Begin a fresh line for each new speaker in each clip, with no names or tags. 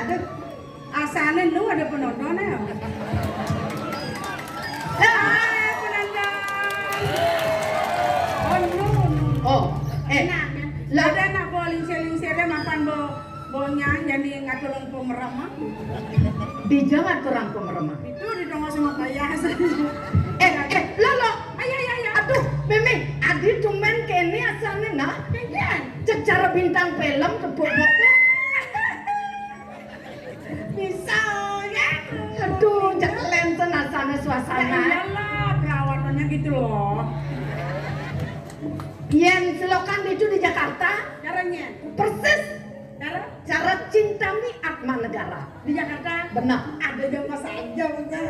Aduh, asane lu ada penonton ya? Penonton. Oh, lu.
Oh,
Enak. Lah ada nak boleh lingsir-lingsirnya makan bonya jadi ngaturun pemerama.
Di jangan kurang pemeremah.
Itu ditongol sama payas.
Lolo.
Ayah.
Aduh, Memeng, adi cuman kene asane nah.
Kenyan.
Secara bintang film kebobok.
Bisa ya.
Aduh, jangan lenten asane suasana.
Ya iyalah, perawatannya gitu loh.
Yen selokan itu di Jakarta,
Caranya.
persis cara cinta mi atma negara.
Di Jakarta
Benar.
ada jongkok saja betul.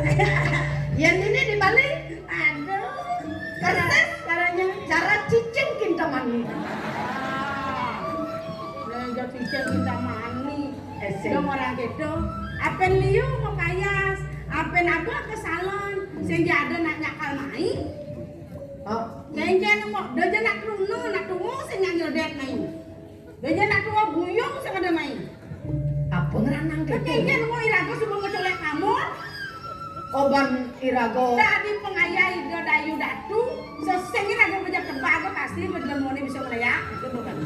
Yen ini di Bali,
Aduh.
persis
Caranya.
cara cicing kinta mani.
Belajar cicing kita mani.
Eseng.
Dong orang gitu. Apen liu mau payas. Apen aku ke salon. Sehingga ada nak nyakal main.
Oh,
Jangan mau, dia nak runo, nak tunggu, saya nyanyir dek main. Dia nak tua buyung, saya kada main.
apa ngeranang gitu?
Jangan mau irago sebelum ngecolek kamu.
Oban irago.
Tadi pengayai dia dayu datu, sesengin ada bejak tebaga pasti berlemoni bisa melihat. Itu bukan.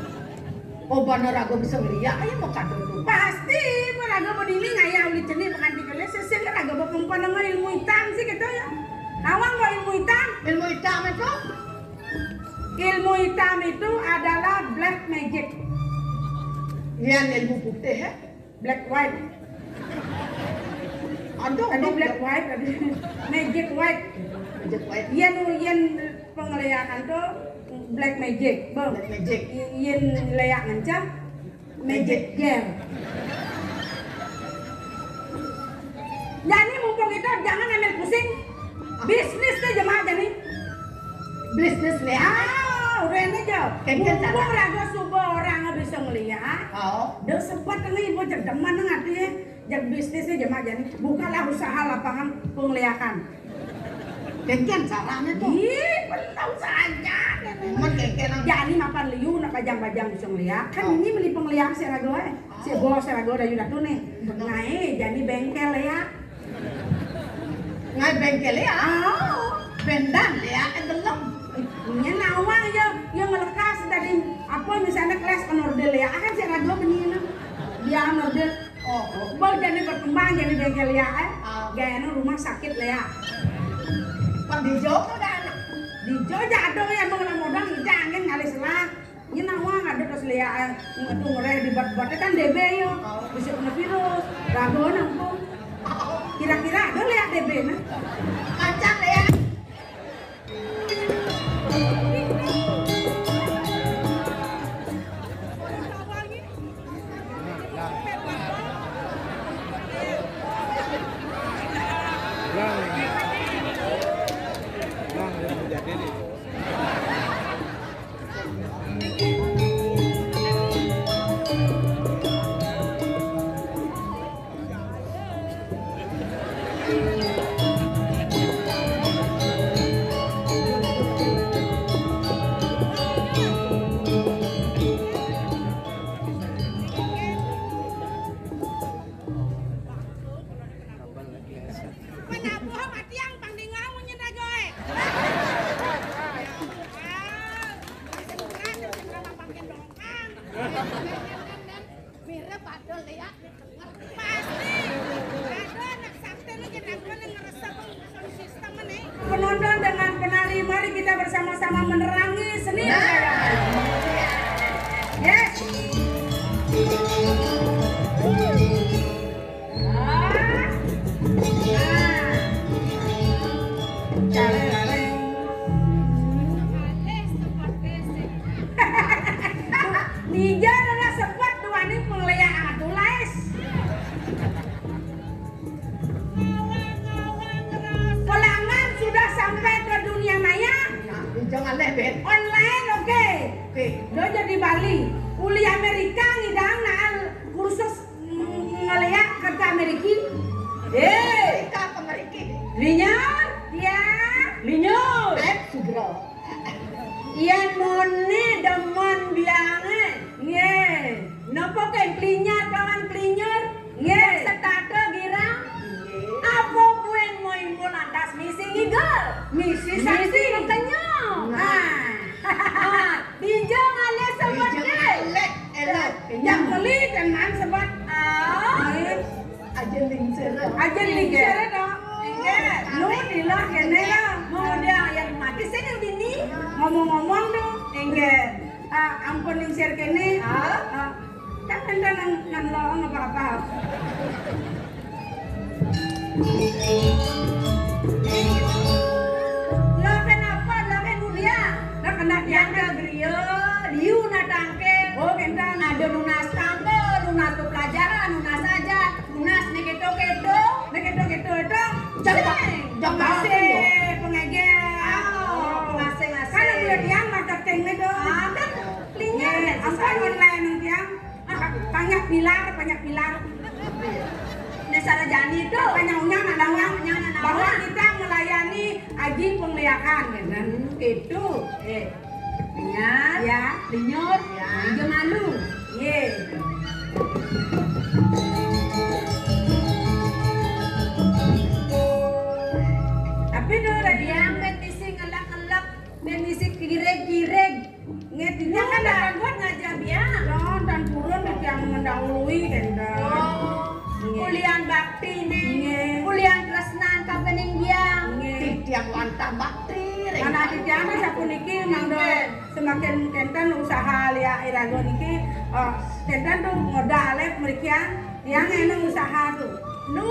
Oban irago bisa ngeliat, ayo mau kado tuh.
Pasti berago berdiri ngayah ulit jenis bukan dikele sesengin ada perempuan dengan ilmu hitam sih gitu ya. Awang kok ilmu hitam?
Ilmu hitam itu?
Ilmu hitam itu adalah black magic.
Yan ilmu putih ya?
Black white.
Aduh,
Tadi black white, tadi magic white.
Magic white.
Yen pengeliakan tuh black magic, bang.
Black magic.
Yen leak ngencah magic game. Jadi mumpung itu jangan ambil pusing. Bisnis deh jemaah jadi.
Bisnis nih.
Udah ini jauh. Mumpung raga subuh orang bisa ngeliat.
Oh.
Dia sempat ini ibu jerdeman ngerti jag bisnisnya jemaah jadi. Bukalah usaha lapangan pengliakan.
Kengken caranya tuh.
Ih, belum saja.
Emang kengken.
Jadi makan liu nak pajang-pajang bisa ngeliat. Kan ini beli pengliak si rago Si bos si rago dari tuh nih. Nah, jadi bengkel ya.
Ngai bengkel ya? Bendan ya, belum.
Nya nawang ya, yang ngelekas tadi apa misalnya kelas onordel ya. Akan si rago begini. Dia onordel. Bal jadi berkembang jadi bengkel ya. Gaya rumah sakit ya.
Pan di Jogja ada anak.
Di Jogja ada ya modal jangan ngalis lah. Ini nawang ada terus lihat itu ngoreh dibuat-buatnya kan DB yo. Bisa kena virus. Rago nampung. Kira-kira ada lihat DB nah.
Kacang ya.
Penonton dengan penari, mari kita bersama-sama menerangi seni. Yes. Ninja adalah sebuah tuani penglihatan tulis. Kolangan sudah sampai ke dunia maya.
Jangan lebet.
Online oke. Do jadi Bali. Uli Amerika ngidang naal kursus ngeliat kerja Amerika.
Amerika ke Amerika.
Linyar, ya. Linyar.
Sugro.
Yan mone demon biangan. Nge. Napa kan klinyar kawan klinyar? Nge. Aja lincir dong.
Enggak.
Lu dilah kene lah.
Mau dia yang mati saya yang dini.
Ngomong-ngomong dong.
Enggak.
Ampun lincir kene. Kan enten nang lo apa-apa.
Lah kenapa? Lah kan dia.
Lah kena
Yang
diangkat.
negeriyo, liu na tangke.
Oh, kentan.
Ada lunas tangke, lunas pelajaran, lunas aja, lunas nih keto.
Nek itu.
Jangan
Masih pengajian.
Ngasih.
Kan dia diang marketing itu.
Ada linya.
Apa online nang tiang? Banyak pilar.
Nesara jani itu.
Banyaknya
Banyaknya
bahwa kita melayani aji penglihakan kan.
Itu. Ingat.
Ya.
Linyot. Hijau malu.
Ye. Tapi tuh
Dia misi ngelak-ngelak, misi kireg-kireg.
ngetinya kan
Kan
ada
buat ngajak dia.
dan turun yang mendahului kan.
Kuliah bakti nih.
Nge.
Kuliah tresnan kabening dia.
Nge.
Tiang wantah bakti.
Karena di tiang sapuniki mangdo semakin kenten usaha lia irago niki kenten tuh modal merikian tiang enak usaha tuh.
Nu.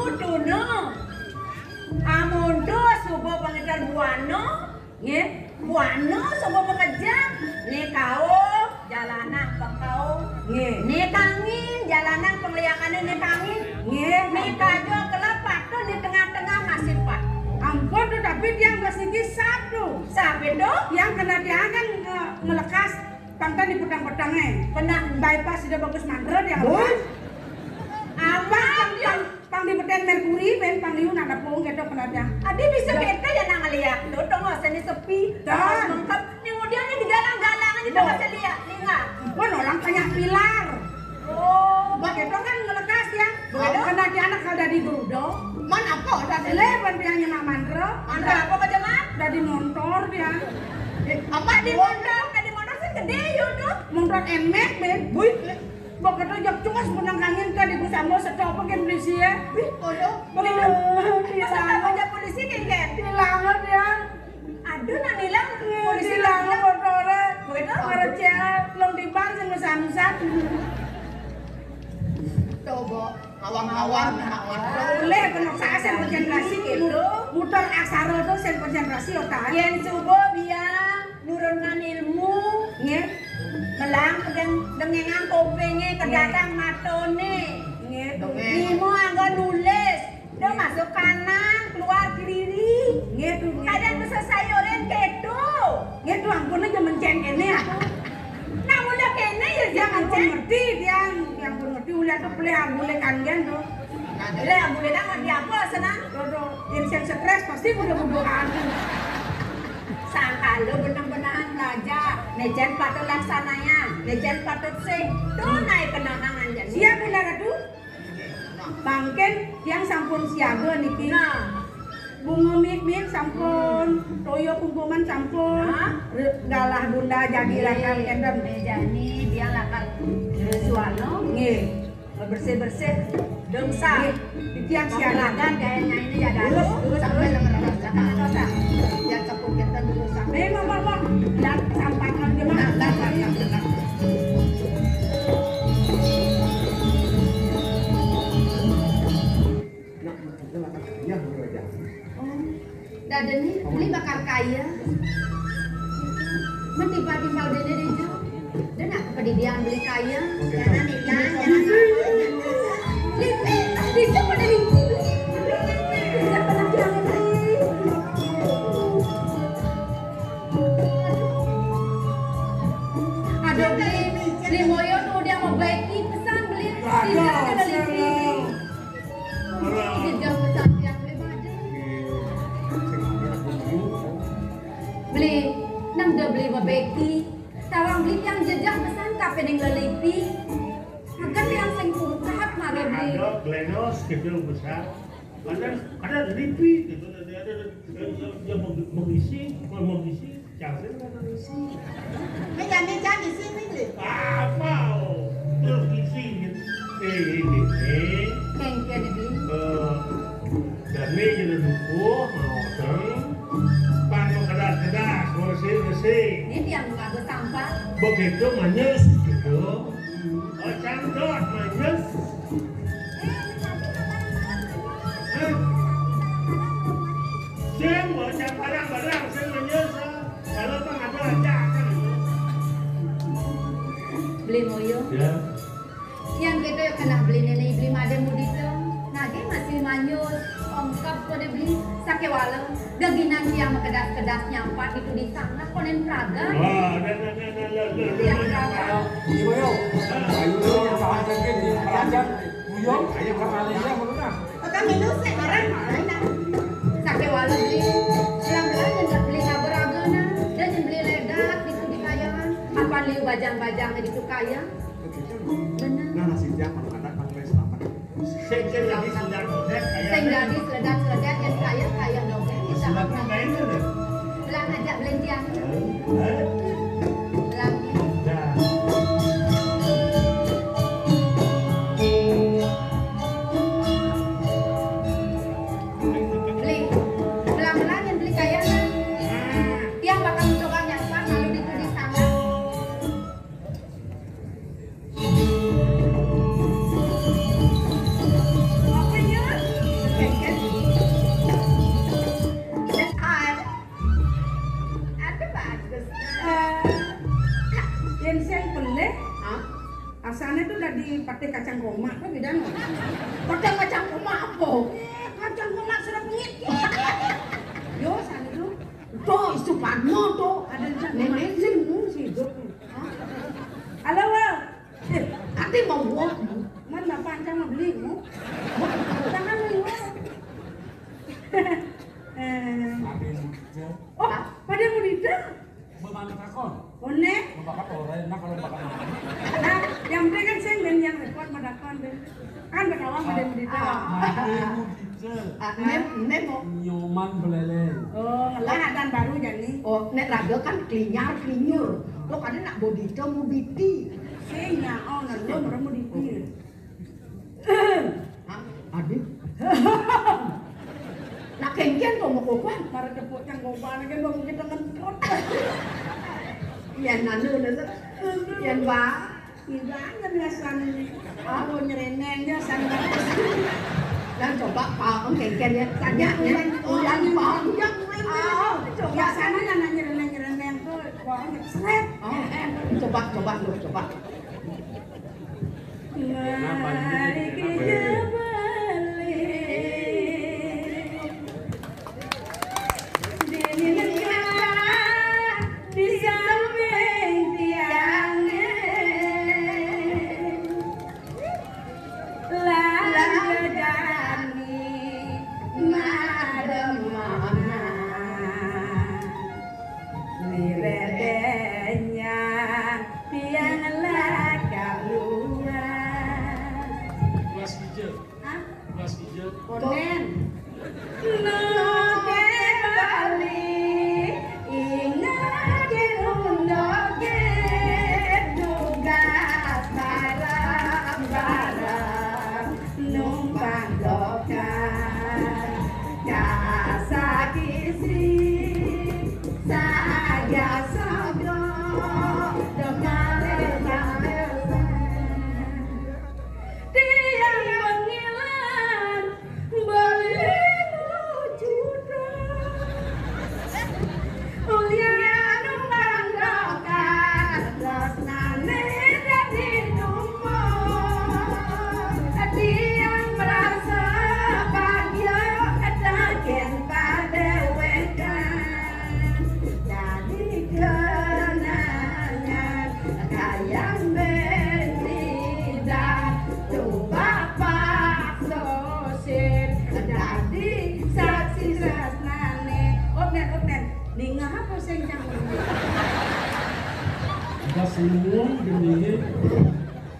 Amun tuh subuh pengejar buano.
Nge.
Buano subuh pengejar. Nih kau jalanan kau.
Nge.
Nih kangin jalanan penglihakannya nih kangin.
Nge.
Nih kajo kelapa tuh di tengah-tengah masih pak.
Ampun tuh tapi tiang bersiki satu.
Sampai dong.
Yang kena dia kan melekas pantai di pedang-pedangnya.
Pernah
Bypass sudah bagus mandret yang
Bos.
lepas.
apa dia?
Pang di beten Merkuri, ben pang liun ada pung gitu pernah dia.
Adi bisa kita ya nang lihat. Tuh dong seni sepi.
Dan.
Mengkap. Nih kemudiannya di galang-galangan itu bisa lihat. Lihat.
Pun orang banyak pilar.
Oh.
Begitu kan ngelekas ya.
Begitu.
Kena dia anak kalau dari Brudo.
Man apa?
Dari leban dia nyemak mandro.
Mantra apa aja man?
Dari motor dia.
Apa di motor? Di motor sih gede yuk.
Motor emek ben. Buy. Begitu jak cungas menang angin ke di kusamo setop pakai polisi ya.
Odo.
Begitu.
Masa aja polisi kan?
Hilangan dia.
Aduh nah nilang
Polisi
polisi
hilangan motornya.
Begitu?
Ngereceh belum tibar sing ngesan-san.
Coba awang-awang
Boleh penuh saya sen konsentrasi gitu. Muter aksara tuh sen konsentrasi otak.
Yen subuh biar nurunkan ilmu.
Nggih.
Melang dengengan kupingnya kedatang matone.
Nggih.
Ilmu angga nulis. Dia masuk kanan, keluar kiri.
Nggih tuh.
Kadang bisa sayurin kedo.
Nggih tuh ampun aja mencen kene ya.
Nah udah kene ya
Yang
jangan
ampun ngerti yang pun ngerti ulah tuh pelihan boleh kangen tuh.
Lah boleh dah di apa senang.
Dodo yang stres pasti mudah-mudahan.
Sangka lu benar-benar belajar. Nejen patut laksananya. Nejen patut sing. Tuh naik kenangan jadi.
Siap benar tuh. Bangken yang sampun siaga niki.
Nah.
Bunga mik sampun, toyo kumpuman sampun, galah bunda jadi lakar kenden.
Mejani dia lakar suano.
Nggih.
Bersih-bersih. Dengsa.
Di tiang siaga.
Olahraga kayaknya ini ya
Lurus
sampai lengan dosa. Yang cepuk kita dulu sampai.
Mama, lihat sampaikan dia mah.
Daden ini bakar kaya. Mentimpa-timpal dene dejo. Dan aku kedidian beli kaya. Jangan hilang, jangan Lipi, bisa pada lipi. Bisa pada jangan Ada beli moyo tuh dia mau baiki pesan beli. Tidak ada lipi. Jejak pesan yang beli badan. Beli, nang dah beli babeki. Tawang beli yang jejak pesan kafe ning lelipi. Agar yang sing kurang mare beli.
Ada glenos kecil besar. Ada lipi gitu. Ada yang mengisi, jangan ada isi.
Meja di sini beli.
Apa? Terus isi gitu.
Kengke dibeli.
begitu manis gitu. Oh candot manis. Sing baca barang-barang sing manis. Kalau tak ada aja kan.
Beli moyo.
Ya.
Yang kita yuk kena beli nenek beli madem mudito. Nage masih manyus. Ongkap kode beli sake walau. Gaginan yang kedas-kedas nyampat itu di sana konen praga.
Wah,
Yang praga.
Ibu yo, ayo yang bahan daging di pelajar, buyong, ayo ke Malaysia mana?
Oke minum sih barang mana? Sake walau beli. Belang-belang yang beli ngaberaga na. Dan yang beli ledak itu di kayangan. Apa liu bajang-bajang di itu kaya? Benar.
Nah nasi siap mana ada kang wes lapan.
Sing lagi sedang kayak
Sing gadis ledak-ledak yang kaya dongeng. Kita
silakan main deh.
belang ajak belendian.
Eh?
Belang.
Dah.
Beli belang-belang yang beli kayangan. Dia bakal mencoba nyampak lalu itu di sana. Apanya? Keket. Dan ada bagus.
Yang saya peleh,
Hah?
asalnya tuh udah dipakai kacang koma, kan beda no?
Pakai kacang koma apa?
Kacang koma sudah pengit. Yo, sana tuh
Tuh, itu padmo tuh.
ada kacang koma.
Nenek sih
Si hidup. Halo, Wal.
Ati mau buat.
Man bapak ancam mau beli, mu? Jangan lu.
Nabi muda,
Oh, pada mau ditang.
beban takon.
Onek.
Bakal orang enak kalau bakal.
Nah, yang penting kan saya dan yang repot madakon deh. Kan berkawan pada mau ditang.
Nabi muda,
Nek mau.
nyoman beleleng.
Oh, ngelah adan baru jadi.
Oh, nek raga kan klinyur. Lo kan nak bodito mau biti.
Saya oh, nanti orang mau dipilih.
Hah? Adik. Nak kengkian kok mau kopan.
Para cepuk yang goban kan dong kita ngentut.
Yan nanu nanu. Yan ba?
Tidak ada biasan. Aku nyerenengnya sana.
Dan coba pak kengkian ya tanya ya. Ulan pak.
Oh, biasanya nanya nyereneng tuh orang seret.
Oh, coba lu coba.
Mari kita balik di negara di samping tiangnya lagani madem mana liredenya tiang lakar luas.
Kelas hijau,
Hah?
kelas hijau.
Konen. Noge bali ingat undoge tugas barang-barang numpang dokar jasa kisi saya sogo dokar tiang mengilan beli ulian numpang dokar rosnane jadi numpang tiang merasa bahagia etaken pada wekan jadi kenangan kayang bertindak tuh bapak sosir jadi saksi tresnane opnen ningah apa sing jang
Kita semua gini,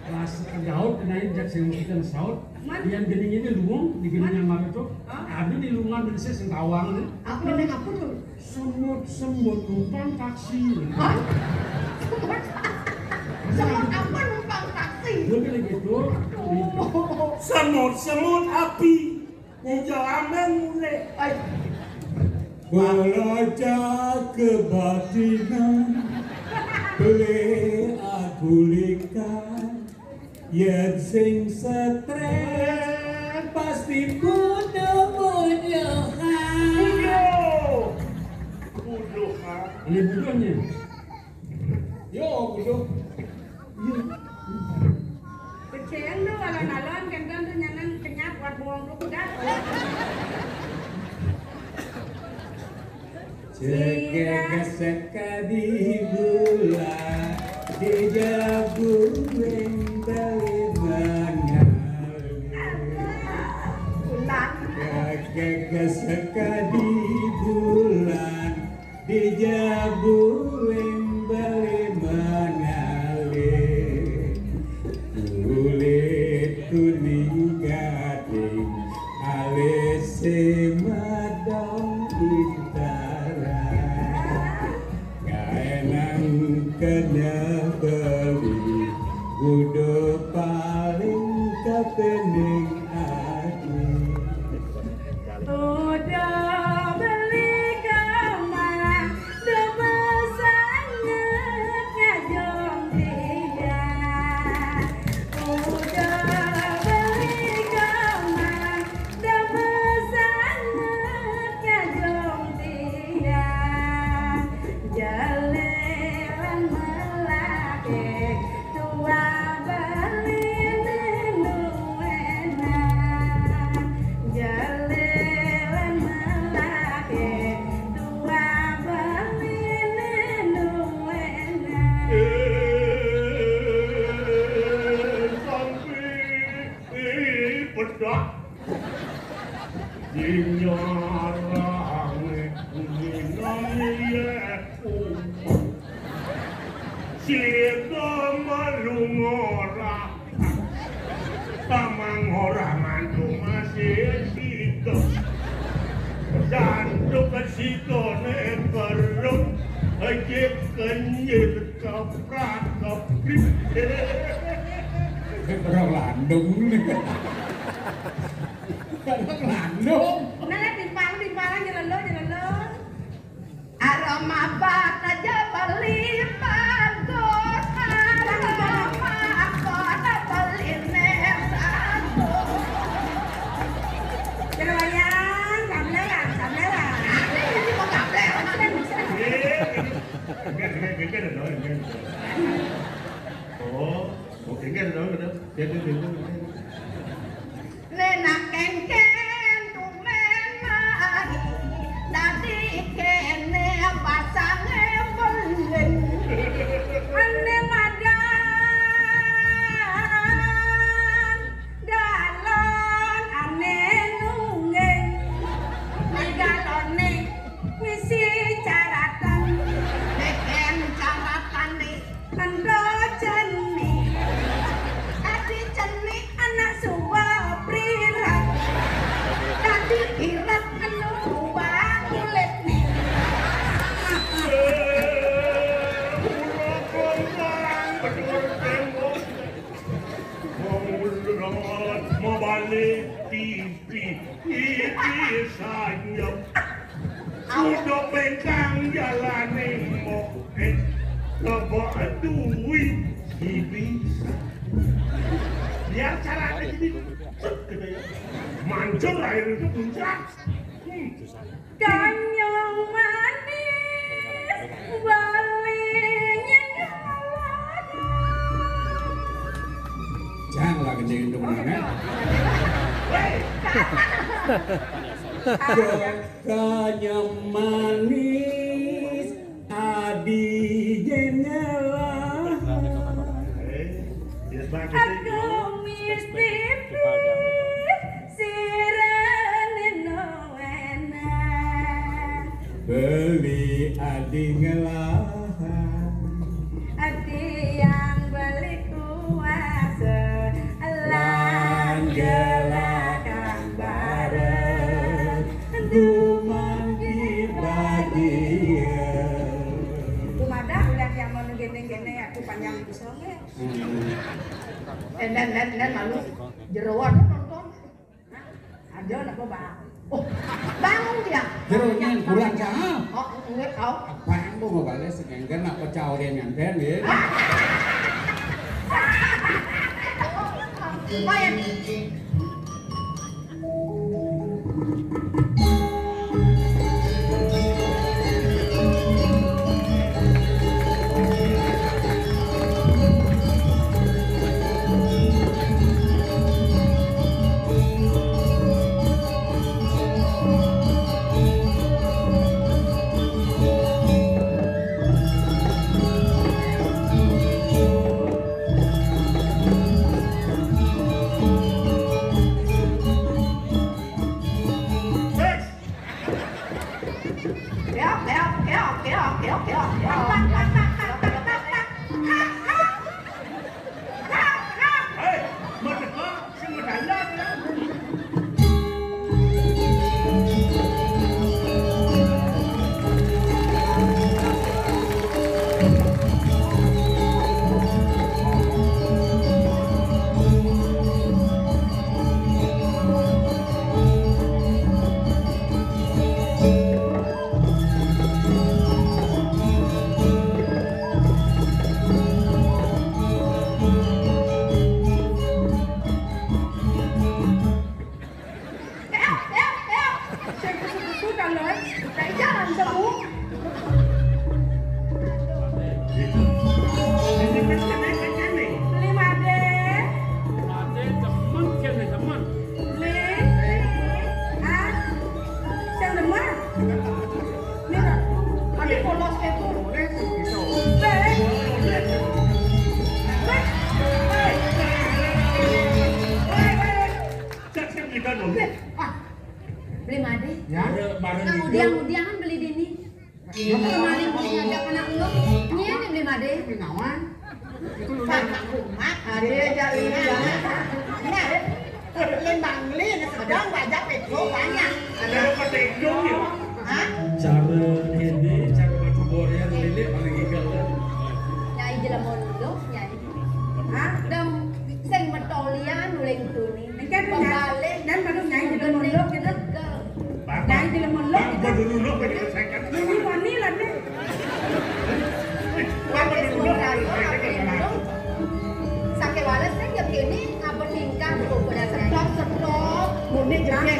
kelas kedaud kenain jak sing saud. Yang gini ini luung di gini yang mana tuh? Ada di lungan di sini sentawang.
Apa nek apa tuh?
Semut numpang taksi.
Semut apa numpang taksi?
Dia bilang gitu.
Semut api. Hijau aman mulai.
Belajar kebatinan.
Beli aku likan yen sing stres pasti bunuh-bunuhan.
Bunuh kan?
Ini budonya.
Yo bunuh.
Keceng tuh alon-alon kan tuh nyanang kenyap buat buang rudat.
Seka di bulan di jabu beli mengalir. Seka di bulan di jabu beli mengalir. Kulit kuning gading alis madong bintara. Kaenang kena beli kudu paling kepening hati.
Udah beli kamar, udah pesannya ngajong dia. Udah beli kamar, udah pesannya ngajong dia. Jalelan melake tua beli nuena. Jalelan melake tua beli nuena.
Sampai pedak dinyarang Sida malungora tamang ora mantu masih sida jantung kesidone perut aja kenyir kaprak kaprik
Orang Landung nih. Orang Landung.
Nah, timpang jalan lo.
Aroma bat aja beli bagus, aroma bat beli nesato.
Jalan, samlelan.
Ini mau gambar Nenak kengken tumen mari dadi kene pasange belen.
Ane madan galon ane nunggeng galone misi caratan
Neken caratane
ando jeni
adi ceni
anak suwa prirat
dadi irat anu ubah kulit nih.
Udah pengkang jalane moket Lebok duit bisa biar caranya jadi mancur air itu puncak
kanyang manis balinya galana.
Jangan lah kencingin tuh mana. Kanyang manis adi jenela.
Aku mistipis sirene noena.
Beli adi ngelahan.
Hati yang beli kuasa langgelakan bareng
Duman di bagian.
Kumadah udah yang mau gene-gene aku panjang pisongnya.
Dan malu jeroan nonton.
Ada apa bang?
Oh, bangun dia.
Jeronya kurang cahap.
Oh, enggak kau.
Apaan? nyambung kok balik sekengken nak pecah dia nyanten ya.
Lumayan. Beli made?
Ya,
Udiang-udiangan beli dini. Kemarin punya ada anak lu, ini beli made.
Nawan. Itu lu
Ada jalinya. Ini ada lembang lin sedang banyak petro banyak.
Ada petegong ya.
Hah?
Cara ini cara baju Korea lele paling gigal kan.
Nyai jelamon lu, nyai.
Hah?
Dam sing metolian uleng tuni.
Kan balik dan baru nyai di lemon lo gitu. Nyai di lemon lo gitu.
Bapak dulu lo pengen selesaikan.
Ini wani lah nih.
Bapak dulu lo harus selesaikan.
Sakit walas kan jam ini apa tingkah pada
Sedot. Murni jangan.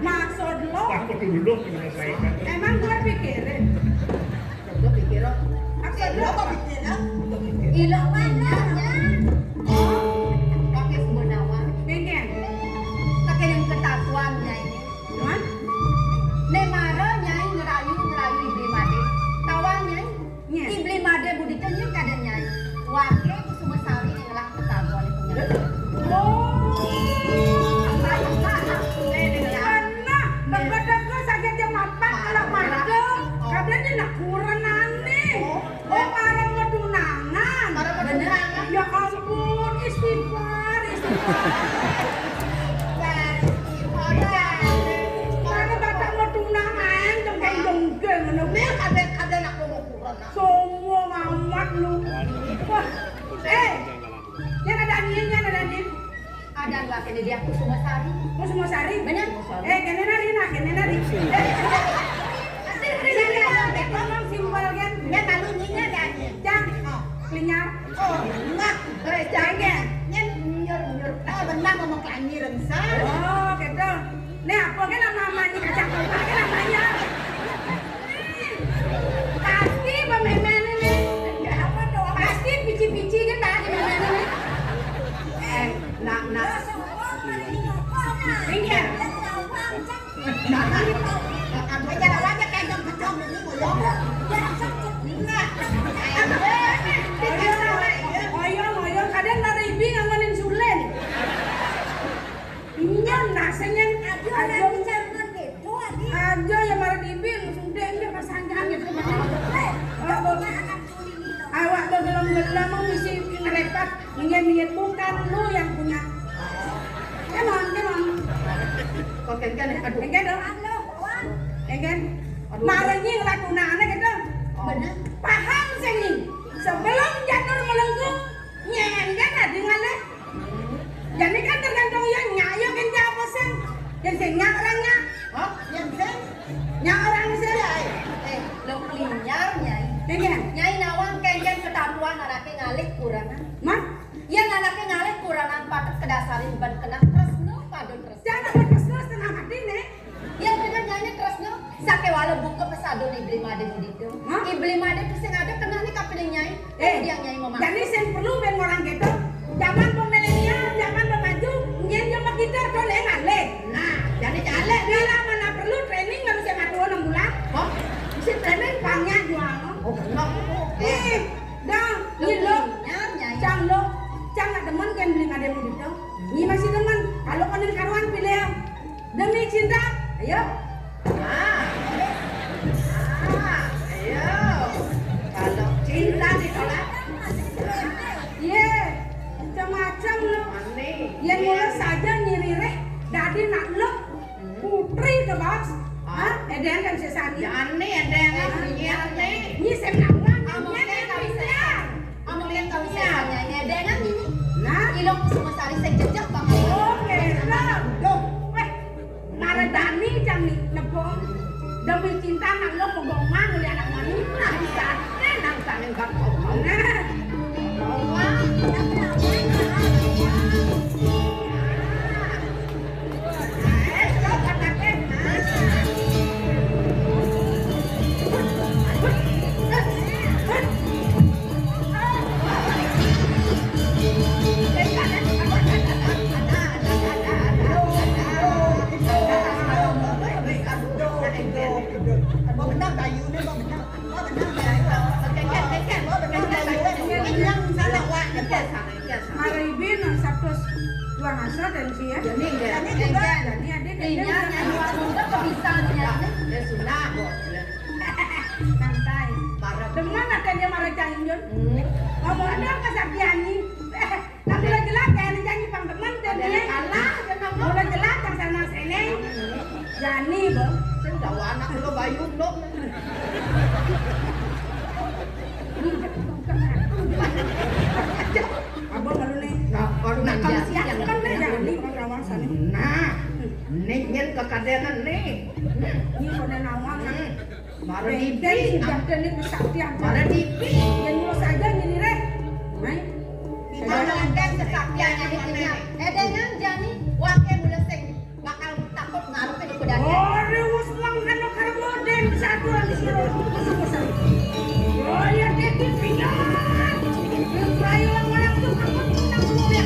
Maksud lo.
Bapak dulu lo pengen selesaikan.
Emang gue pikirin.
Gue pikir lo.
Maksud lo kok pikirin?
Ilang mana ya? Pakai sebenawan.
Pengen.
Pakai yang ketatuan nyai.
Cuman.
Nemara nyai ngerayu ibli made. Tawan nyai.
Iya.
Ibli made buditanya kada nyai. Wake kusuma sari yang lang ketatuan itu nyai.
Karena sakit yang mapak kalau makan, katanya nak kurang aneh. Oh, para mau tunangan. Ya ampun, istighfar. Para bapak mau tunangan, dongeng-dongeng. Ada nak mau kurang. Semua amat lu. Wah, yang ada angin.
Ada nggak kena dia kusuma sari?
Mau semua sari?
Benar.
Kene nari. Ngomong simpel kan? Ya malu nyinya kan? Jang, klinyar. Oh, enggak. Jangan. Nyur. Benar ngomong klanyir ensa. Oh, gitu. Nih apa kan namanya kacang apa kan namanya? Pasti pememen ini. Apa doang? Pasti pici-pici kan tadi pememen ini. Nak. Pinggir. Ngoyo, kadang naribi ngamanin sulen. Iya, nasenya aja yang marah dibi, sudah dia pasangkan gitu. Awak begelam-gelam mau misi ngerepat, minyak bukan lu yang punya. Come on. Kok kan aduh. Kan dong. Kan. Marahnya ngelakunaannya gitu.
Benar.
Paham sih nih. Sebelum jatuh melengkung, nyengat adingannya. Jadi kan tergantung yang nyayo kan siapa sih? Yang senyak orangnya. Oh, yang sen? Nyak orang sih.
Lo klinyar nyai. Sake wala buka pesado ni beli made mudik tu. Beli made tu sing ada kena ni kapil nyai. Dia nyai mama.
Jadi sen perlu ben orang gitu. Zaman milenial, zaman maju, nyen yo mak kita to le ngale. Nah, jadi jale bila mana perlu training enggak bisa matu 6 bulan.
Hah?
Bisa training pangnya jual.
Oh, kenapa?
Dah, ni lo. Cang lo, cang nak demen kan beli made mudik tu. Ni masih demen. Kalau konen karuan pilih. Demi cinta, ayo.
Ayo. Kalau cinta ditolak.
Ye, macam-macam lo. Yang mulai saja nyirireh, dadi nak lo putri ke bos. Edeng kan sesani.
Jani edeng ni.
Ni semnawan.
Amongnya kau bisa. Amongnya kau bisa. Nyanyi edengan ni.
Nah,
Ilok semua sari sing jejak bang.
oke, lah. Maradani jang ni lebong. Demi cinta nak lo pegomang ngeliat anak mani. Nah, bisa. Nang saling kan kau. Nah. Maribin Sabtu dua masa dan sih ya. Jadi adik
Dinya nyanyi muda kebisaannya. Ya sudah kok.
santai.
Parah.
Teman akan dia marah canjun. Ngomong ada kesakiani. Tapi lo jelas kayak nyanyi pang teman dan dia kalah. Udah jelas yang sana sini. Jani bang.
Sen tahu anak lo bayun lo.
Abang malu nih.
Orang nak kasih yang
Kan dia Jani orang kawasan.
Nah, nyen kekadenan nih.
Ini kode nawang.
Mara
Beda
dipi,
sudah dan itu kesaktian.
mara dipi.
Yang mau saja ini reh. Mai.
Mara kan kesaktian yang dipinya. Dengan Jani, wakil mula sing bakal takut ngaruh ke kudanya.
Oh, rewus lang ano karbo den satu lagi siro. Masuk. Oh, ya dia pinya. Bayu lang orang tuh aku tidak mau ya.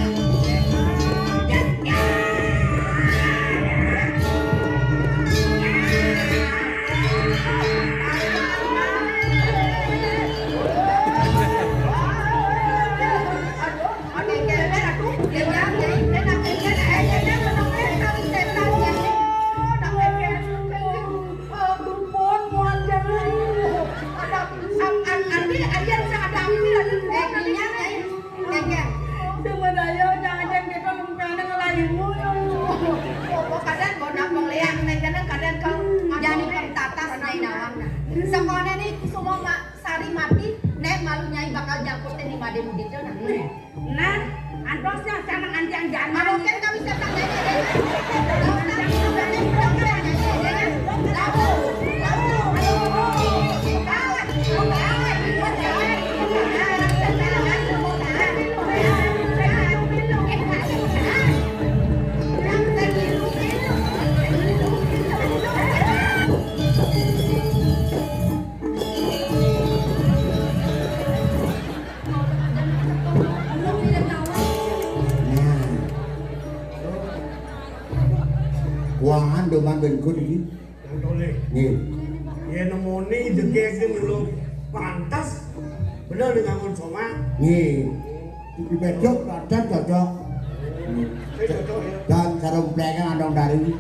Jadi pertatas naik nawang. Sekolah ini semua sari mati, nek malu nyai bakal jangkutin di made mudik tu nak.
Nah, andosnya sana anjang jangan.
Kalau kan kami sedang nyanyi.
Wahan doman bengkut ini.
Yang toleh.
Nih.
Ya nemoni jegek dia belum pantas. Benar dengan konsoma.
Nih. Di bedok ada cocok.
Saya cocok ya.
Dan sarung plekan andong dari.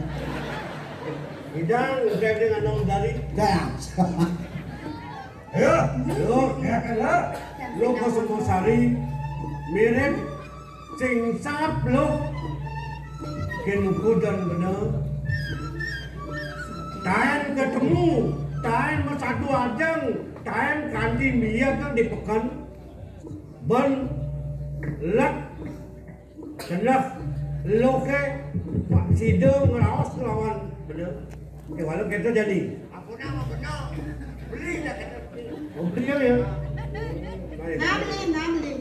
Hidang jegek dengan nom dari.
Jangan.
Ayo, ya kan lo kosong sari mirip sing sap lo kenuku dan bener. Time ketemu, time satu ajang, time kanti mia kan dipekan, ben lek kenaf loke pak sideng ngeraos lawan bener. Walau kita jadi. Aku nama benar, beli lah kita. Oh beli ya.
Namli.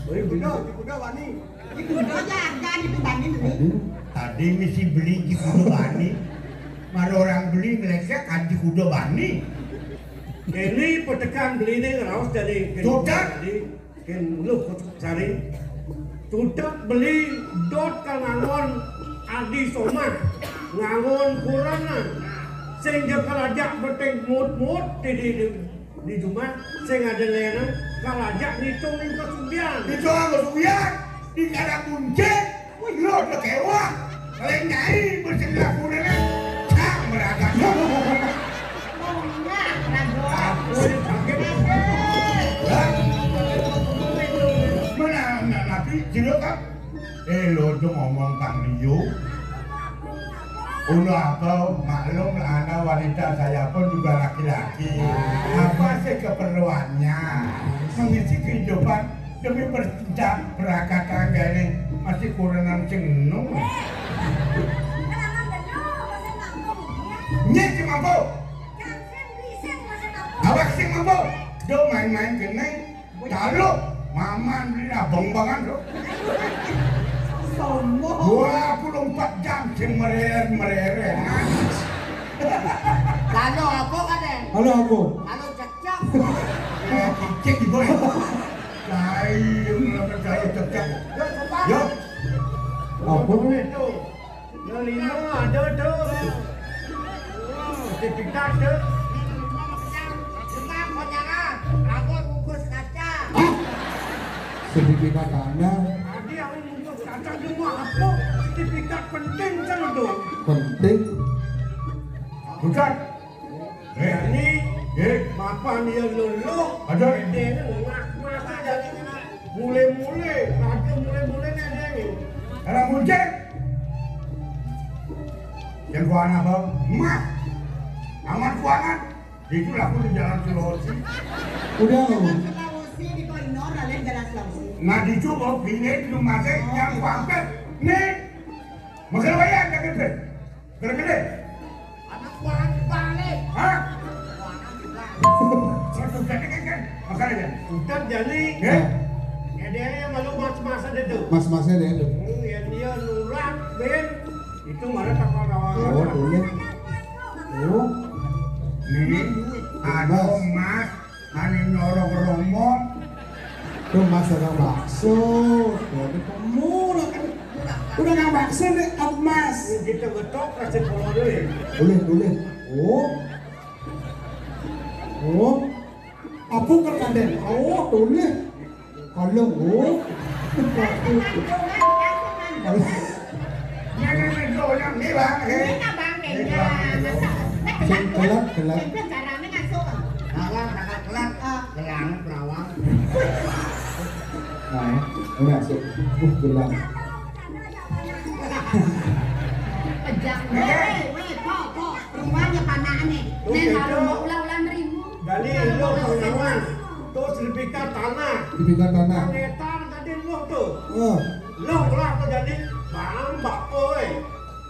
Beli benar.
Itu aja kan itu banding ini.
Tadi misi beli di kudu bani.
Kalau orang beli ngelesek kanji kuda bani.
Ini petekan beli ini raus dari
Tudak.
Ken lu cari. Tudak beli dot ka ngangon Adi Soma. Ngangon kurana. Sing kalajak beteng mut-mut di rumah sing ada lena kalajak ngitung ning kesudian.
Itu aku suyan di kada kunci. Wih lo udah kewa. Kalian nyai bersebelah kurana. Cak meragam.
Aku ini sakit.
Mana nabi jero kan? Lo tuh ngomong Kang Liu. Uno apa maklum anak wanita saya pun juga laki-laki. Apa sih keperluannya? Mengisi kehidupan demi bertindak berakah tangga ini masih kurang cengenung. Nyek si mampu. Awak si mampu. Do main-main kene. Calo maman beli abang-bangan do. 24 jam sing merer-merer.
Lalu apa kadang?
Halo aku.
Lalu cecok.
Cek di bawah. Saya percaya cek. Yo.
Apa itu? Lima ada tuh. Sertifikat tuh.
Cuma konyakan, aku bungkus kaca.
Sertifikat tanah
Tadi aku bungkus kacang cuma apa? Sertifikat penting kan itu.
penting. Bukan.
Ini mapan dia lulu.
Ada.
Dia ngas jadi mulai-mulai. Raja mulai-mulai nih.
Ada muncul. Yang keuangan apa? Emas. Aman keuangan. Itulah aku di jalan Sulawesi. Udah.
Sulawesi di Koinor ada jalan Sulawesi.
Nah dicoba pilih di rumah saya yang pakai. Nih. Masalah bayar tak gede. Gede.
Anak kuat balik.
Hah? Satu gede kan? Makanya.
Udah jadi. Ya dia yang malu mas-masa itu.
Mas-masnya deh itu.
Ya dia nurak ben. Itu mana kapal kawan.
Oh, boleh. Oh. Nih, ada emas, ane nyorong romo. Tuh mas ada bakso. Jadi kamu udah nggak bakso nih emas.
Kita getok kasih kolor dulu.
Boleh. Oh. Oh. Apa kan kaden? Oh, boleh. Kalau oh. Yang ni bang.
Ini kan bang kayaknya.
Kelak.
Itu caranya ngasuh.
Kawan kakak kelak. Gelang perawang.
Nah, enggak sih. Gelap.
Pejang. Weh, po. Rumahnya panah nih. Nen baru mau ulang-ulang ribu.
Dari lo kawan. Tuh sertifikat tanah.
Sertifikat tanah.
Ngetan tadi lo tuh.
Oh.
Lo kelak tuh jadi bang bakoi.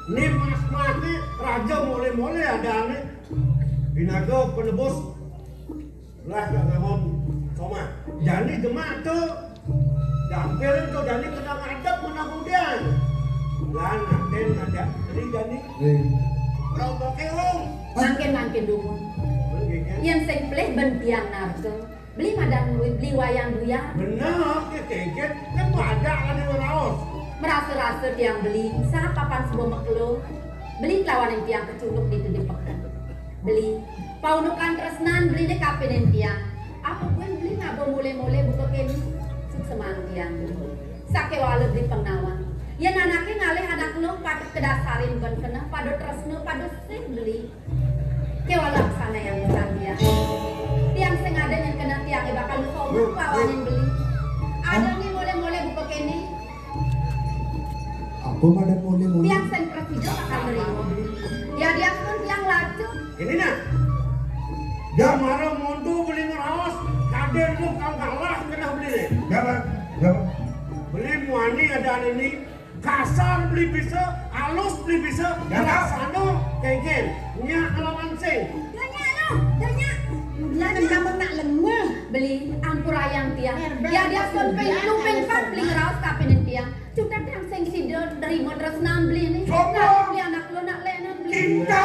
Ini mas nih raja mulai ada nih. Binaga penebus. Lah gak ngomong sama. Jadi gemak tuh. Dampilin tuh jadi kena ngadep mana kemudian. Lah naden ada. Jadi jadi. Rombok keong.
Makin dumun. Yang sing pleh bentiang narto. Beli madang duit, beli wayang buyar.
Benar, keket kan ada kan di Raos.
Merasa-rasa tiang beli, sa papan sebuah maklo. Beli lawan yang tiang keculuk di pekan. Beli paunukan tresnan beli deh kape dan tiang. Apa pun beli ngabo mulai buka kini suk seman tiang beli. Sake walau beli pengawan. Ya anaknya ngalih anak lo pada kedasarin kan kena pada tresno pada sih beli. Kewalau sana yang besar dia. Tiang sing ada yang kena tiang bakal sombong lawan yang beli. Ada nih mulai buka kini.
Apa ada mulai?
Tiang sing presiden bakal nerima. Ya dia pun tiang lacu.
Ini nak. Dia marah montu beli ngeraos. Kader lu kau kalah kena beli deh.
Siapa?
Beli muani ada ini. Kasar beli bisa, halus beli bisa. Jalan sana kengken. Nyak lawan sing.
Danya. Lain kamu nak lengah beli ampur ayam tiang. Ya dia pun pengen beli ngeraos kape tiang. Cuma tiang sing sido dari modras nam beli ni. Nak beli anak lo nak lena beli.
Cinta.